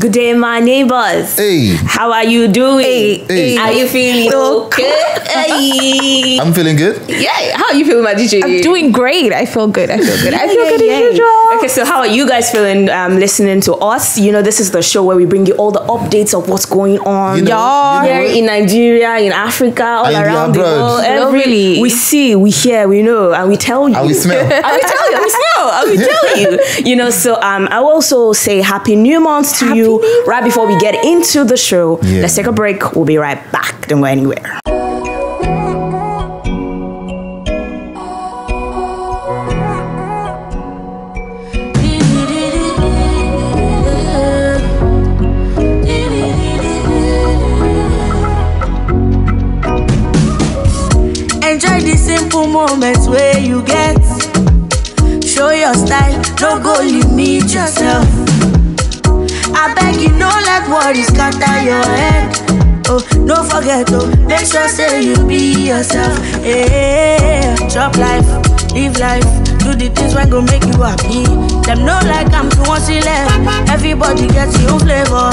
Good day, my neighbors. Hey. How are you doing? Hey. Are you feeling okay? Hey. I'm feeling good. Yeah. How are you feeling, my DJ? I'm doing great. I feel good. I feel good as usual. Okay, so how are you guys feeling listening to us? You know, this is the show where we bring you all the updates of what's going on. Here in Nigeria, in Africa, all around the world. We see, we hear, we know, and we tell you. And we smell. And we tell you, and we smell, and we tell you. You know, so I will also say Happy New Month to you right before we get into the show. Yeah. Let's take a break. We'll be right back. Don't go anywhere. Enjoy the simple moments where you get. Show your style, don't go limit yourself. I beg you, don't let worries scatter your head. Oh, don't forget, make sure say you be yourself. Hey, chop life, live life, do the things when go make you happy. Them know like I'm too once left. Everybody gets your own flavor.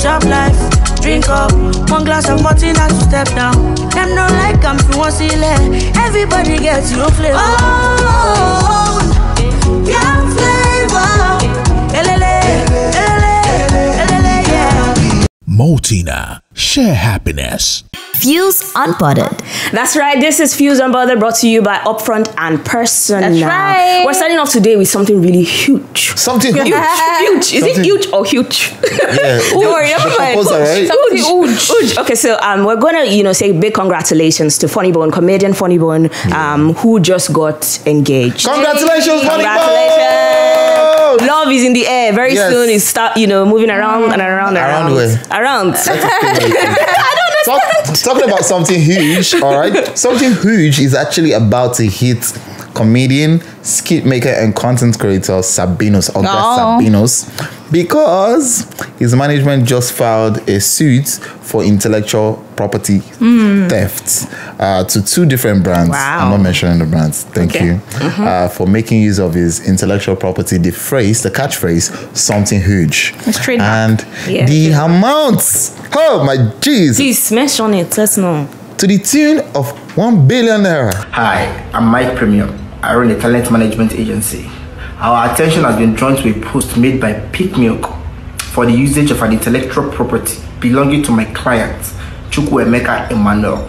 Chop life, drink up, one glass of martini to step down. Them know like I'm too once left. Everybody gets your own flavor. Oh, yeah, flavor. Multina, share happiness. Fuze Unbothered. That's right. This is Fuze Unbothered, brought to you by Upfront and Personal. That's right. We're starting off today with something really huge. Something huge. Huge. Is it huge or huge? Yeah. Don't worry, never mind. Right? Huge. Okay, so we're gonna say big congratulations to Funny Bone, comedian Funny Bone, who just got engaged. Congratulations, Funny Bone! Congratulations. Love is in the air. Very soon it's start moving around and around. Around where? Around. Talking about something huge, all right? Something huge is actually about to hit comedian, skit maker, and content creator Sabinos, Sabinos, because his management just filed a suit for intellectual property theft to two different brands. Wow. I'm not mentioning the brands. Thank you. For making use of his intellectual property, the catchphrase, something huge. It's trademark. And the amounts, oh my jeez. Please mention it. Let's know. To the tune of 1 billion naira. Hi, I'm Mike Premium. I run a talent management agency. Our attention has been drawn to a post made by Peak Milk for the usage of an intellectual property belonging to my client, Chukwuemeka Emmanuel.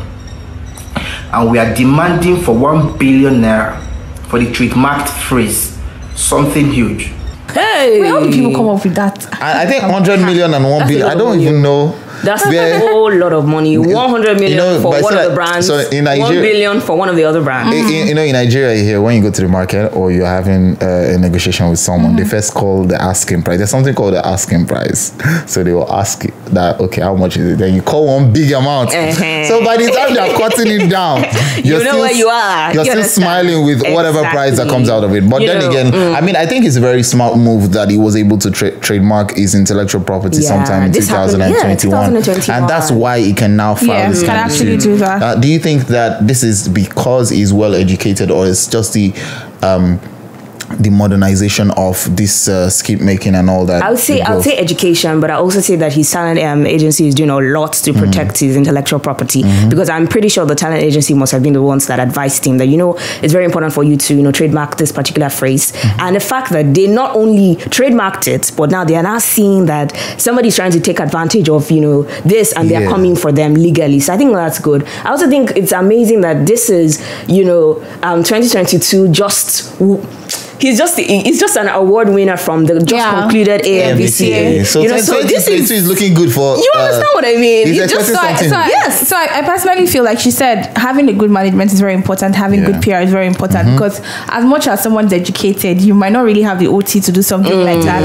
And we are demanding for 1 billion naira for the trademarked phrase, something huge. Hey! How do people come up with that? I think 100 million and 1 billion. I don't even know. That's a whole lot of money. 100 million for one of the brands. So in Nigeria, 1 billion for one of the other brands. In Nigeria here, when you go to the market or you're having a negotiation with someone, they first call the asking price. There's something called the asking price. So they will ask that, okay, how much is it? Then you call one big amount. So by the time they're cutting it down, you know where you are. You're still smiling with whatever price that comes out of it. But then again, I mean, I think it's a very smart move that he was able to trademark his intellectual property sometime in 2021. And that's why he can now file this can actually do that. Do you think that this is because he's well educated, or it's just the modernization of this skit making and all that? I would say education, but I also say that his talent agency is doing a lot to protect his intellectual property, because I'm pretty sure the talent agency must have been the ones that advised him that it's very important for you to trademark this particular phrase. And the fact that they not only trademarked it, but now they are now seeing that somebody's trying to take advantage of this, and they're coming for them legally. So I think that's good. I also think it's amazing that this is 2022 He's just an award winner from the concluded AMVCA. So this is looking good for. You understand what I mean? So I personally feel like she said having a good management is very important. Having good PR is very important, because as much as someone's educated, you might not really have the OT to do something like that.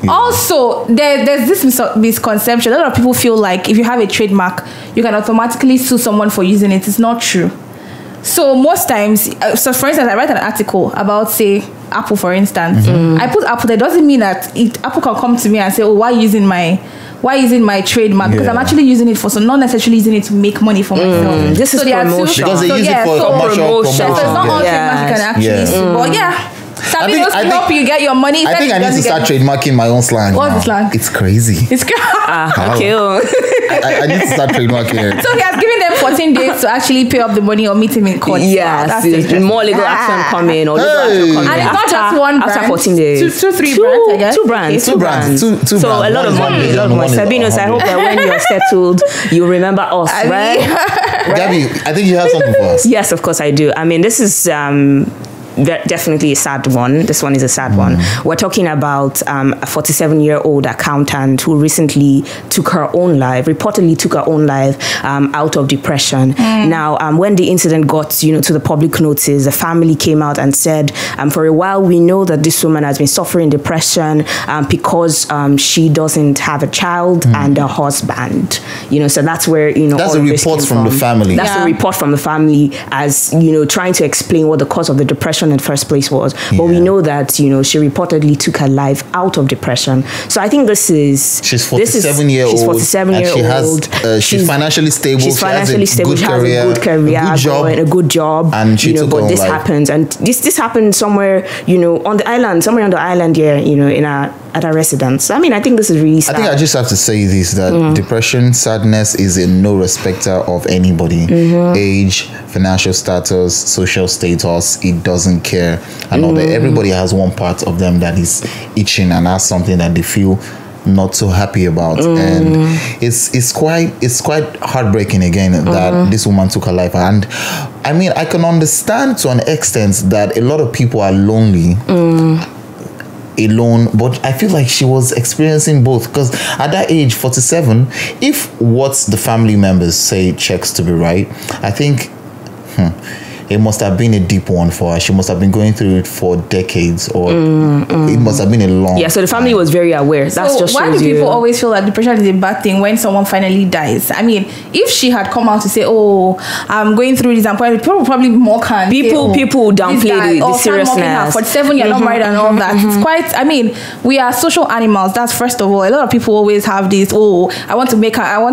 Also, there's this misconception. A lot of people feel like if you have a trademark, you can automatically sue someone for using it. It's not true. So most times, so for instance, I write an article about, say, Apple, for instance. I put Apple. That doesn't mean that Apple can come to me and say, "Oh, why using my trademark?" Because I'm actually using it for, so not necessarily using it to make money for myself. This is promotion. Because they use it for commercial promotion. So it's not all trademark you can actually see. But Sabinos help you get your money. I think I need to start trademarking my own slang. What's the slang? It's crazy. It's crazy. Okay. I need to start trademarking it. So he has given them 14 days to actually pay up the money or meet him in court. Yes, more legal action coming or legal action coming. And it's not just one brand. After 14 days. Three brands, I guess. Two brands. Two brands. So a lot of money. Sabinos, I hope that when you're settled, you remember us, right? Gabby, I think you have something for us. Yes, of course I do. I mean, this is definitely a sad one. This one is a sad one. We're talking about a 47-year-old accountant who recently took her own life, reportedly took her own life out of depression. Now, when the incident got to the public notice, the family came out and said, for a while we know that this woman has been suffering depression because she doesn't have a child and a husband. So that's where that's a report from the family. That's a report from the family, as trying to explain what the cause of the depression in the first place was. But we know that she reportedly took her life out of depression. So I think she's 47 years old. She's 47 years old. She's financially stable. She's financially stable. She has a good career, a good job. And she took her own this life. happens, and this happened somewhere on the island, here, at our residence. I mean, I think this is really sad. I think I just have to say this, that depression, sadness is in no respecter of anybody. Age, financial status, social status, it doesn't care. And all that. Everybody has one part of them that is itching and has something that they feel not so happy about. And it's quite heartbreaking again that this woman took her life. And I mean, I can understand to an extent that a lot of people are lonely. Alone, but I feel like she was experiencing both, because at that age, 47, if what the family members say checks to be right, I think it must have been a deep one for her. She must have been going through it for decades, or it must have been a long so the family was very aware. So why do people always feel that depression is a bad thing when someone finally dies? I mean, if she had come out to say, I'm going through this, people probably mock her. People downplay the seriousness. 47, you're not married and all that. It's quite, I mean, we are social animals. That's first of all. A lot of people always have this, I want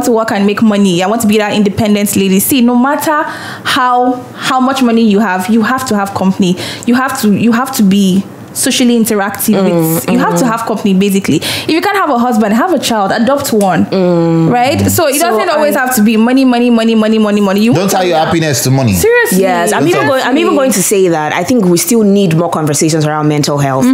to work and make money. I want to be that independent lady. See, no matter how much money you have to have company. You have to be socially interactive with, you have to have company. Basically, if you can't have a husband, have a child, adopt one, right? So it doesn't always have to be money. You don't tie your happiness to money. Seriously. Yes, I'm even going to say that I think we still need more conversations around mental health.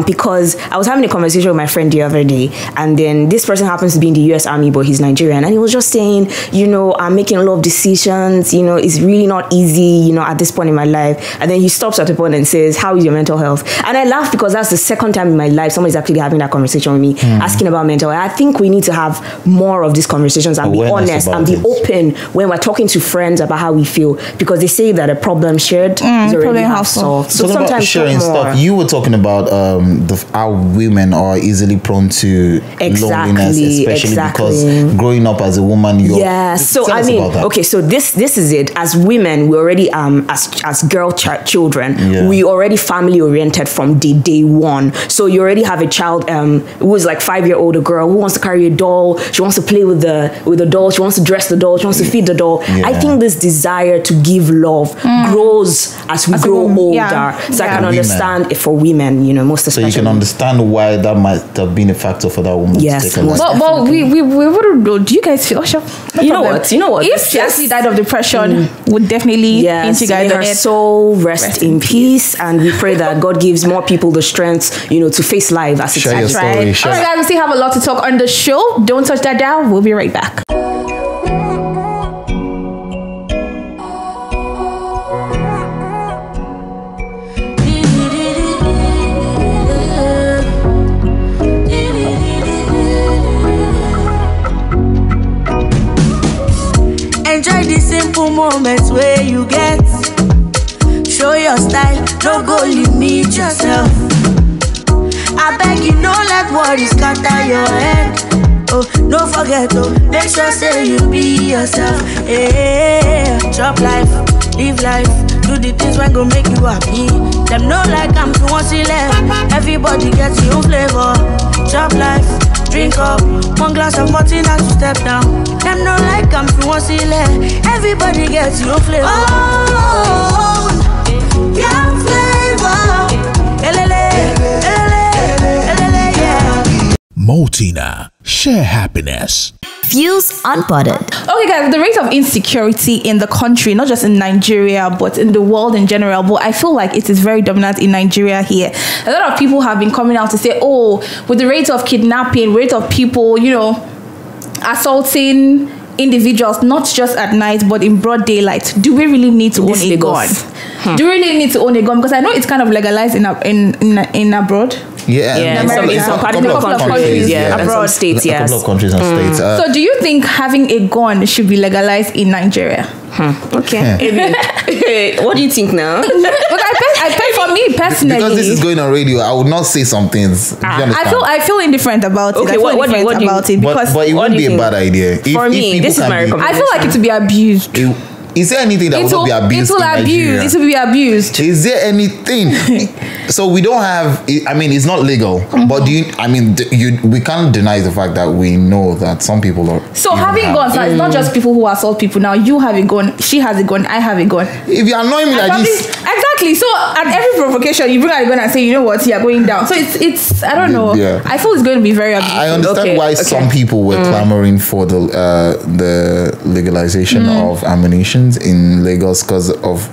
Because I was having a conversation with my friend the other day, and then this person happens to be in the US Army, but he's Nigerian, and he was just saying, I'm making a lot of decisions, it's really not easy, at this point in my life. And then he stops at a point and says, how is your mental health? And I laugh because that's the second time in my life somebody's actually having that conversation with me, asking about mental health. I think we need to have more of these conversations and be honest and be open when we're talking to friends about how we feel, because they say that a problem shared is already half solved. So sometimes sharing stuff. You were talking about how women are easily prone to loneliness, especially because growing up as a woman. So I mean, okay, so this is it. As women, we already as girl children, we already family oriented from day one. So you already have a child who is like 5-year-old, a girl who wants to carry a doll. She wants to play with the doll. She wants to dress the doll. She wants to feed the doll. I think this desire to give love grows as we grow older. So I can understand it for women, most especially. So you can understand why that might have been a factor for that woman to take her life. But we wouldn't know. Do you guys feel? You know what? If she actually died of depression, would definitely may her soul rest in peace, and we pray that God gives more people the strength, to face life as it's right. All right, guys, we still have a lot to talk on the show. Don't touch that dial. We'll be right back. Enjoy the simple moments where you get. Show your style, no go limit yourself. I beg you, no let worries scatter your head. Don't forget, make sure say you be yourself. Chop life, live life, do the things when go make you happy. Them no like I'm too much left. Everybody gets your own flavor. Chop life, drink up, one glass of martini as you step down. Them no like I'm too much left. Everybody gets your own flavor. Your flavor, Multina, share happiness. Fuze Unbothered. Okay, guys, the rate of insecurity in the country, not just in Nigeria, but in the world in general, but I feel like it is very dominant in Nigeria here. A lot of people have been coming out to say, oh, with the rate of kidnapping, rate of people, assaulting individuals, not just at night, but in broad daylight, do we really need to own a gun? Do we really need to own a gun? Because I know it's kind of legalized in abroad. In some particular countries, abroad, some states, a couple of countries and states. So, do you think having a gun should be legalized in Nigeria? Okay. What do you think now? But for me personally, because this is going on radio, I would not say some things. I feel indifferent about it. Okay, what do you because but it won't be a bad idea. For me, this is my recommendation. I feel like it to be abused. Is there anything that will not be abused? It will be abused. Is there anything? So we don't have. I mean, it's not legal. But we can't deny the fact that we know that some people are. So having guns, it's not just people who assault people. Now you have a gun, she has a gun, I have a gun. If you annoy me like this, exactly. So at every provocation, you bring out a gun and say, you know what, you're going down. So it's I don't know. Yeah. I feel it's going to be very abusive. I understand why some people were clamoring for the legalization of ammunition in Lagos because of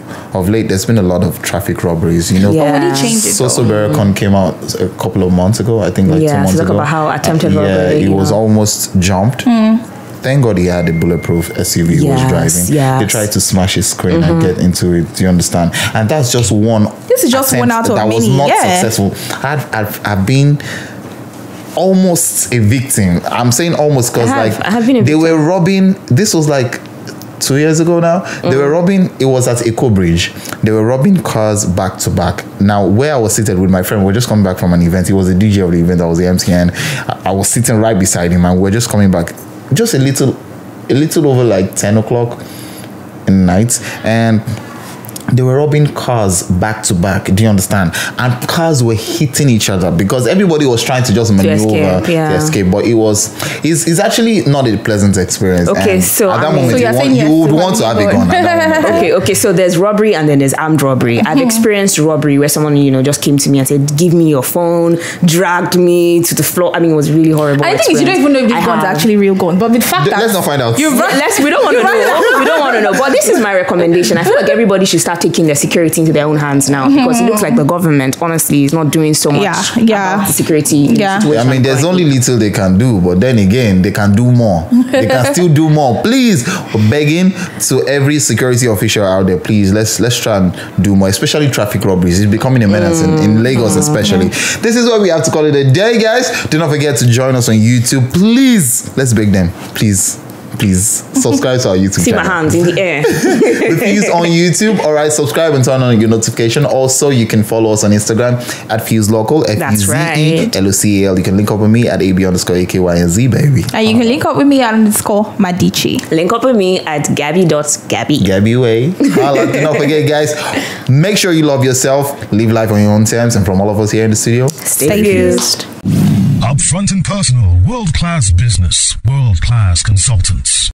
late there's been a lot of traffic robberies. But when he changed it, Soso Beracon came out a couple of months ago, I think 2 months ago. About how attempted robbery. He was almost jumped. Thank God he had a bulletproof SUV he was driving. They tried to smash his screen and get into it. Do you understand? And that's just one. This is just one out of many. That was not successful. I've been almost a victim. I'm saying almost because they were robbing. This was like 2 years ago now. They were robbing. It was at Eco Bridge. They were robbing cars back to back. Now, where I was seated with my friend, we were just coming back from an event. He was the DJ of the event. I was the MCN. I was sitting right beside him, and we were just coming back, just a little over like 10 o'clock in the night, and they were robbing cars back to back. Do you understand? And cars were hitting each other because everybody was trying to just maneuver to escape. But it's actually not a pleasant experience. Okay, and so at that moment you would want to have a gun. Okay. So there's robbery and then there's armed robbery. I've experienced robbery where someone just came to me and said, "Give me your phone," dragged me to the floor. I mean, it was really horrible. I think you don't even know if these guns are actually real guns. But the fact that let's not find out. We don't want to know. We don't want to know. But this is my recommendation. I feel like everybody should start taking their security into their own hands now because it looks like the government honestly is not doing so much about the security situation. I mean, there's only little they can do, but then again, they can do more. They can still do more. Please, we're begging to every security official out there, please, let's try and do more, especially traffic robberies. It's becoming a menace in Lagos especially. This is where we have to call it a day, guys. Do not forget to join us on YouTube. Please, let's beg them. Please subscribe to our YouTube channel. See my hands in the air. The Fuze on YouTube. All right, subscribe and turn on your notification. Also, you can follow us on Instagram at Fuze Local. That's right. FUZELOCAL. You can link up with me at AB_AKYNZ, baby. And you can link up with me at _Madichi. Link up with me at Gabby.Gabby. Gabby Way. Do not forget, guys, make sure you love yourself, live life on your own terms, and from all of us here in the studio, stay fused. Upfront and personal, world-class business, world-class consultants.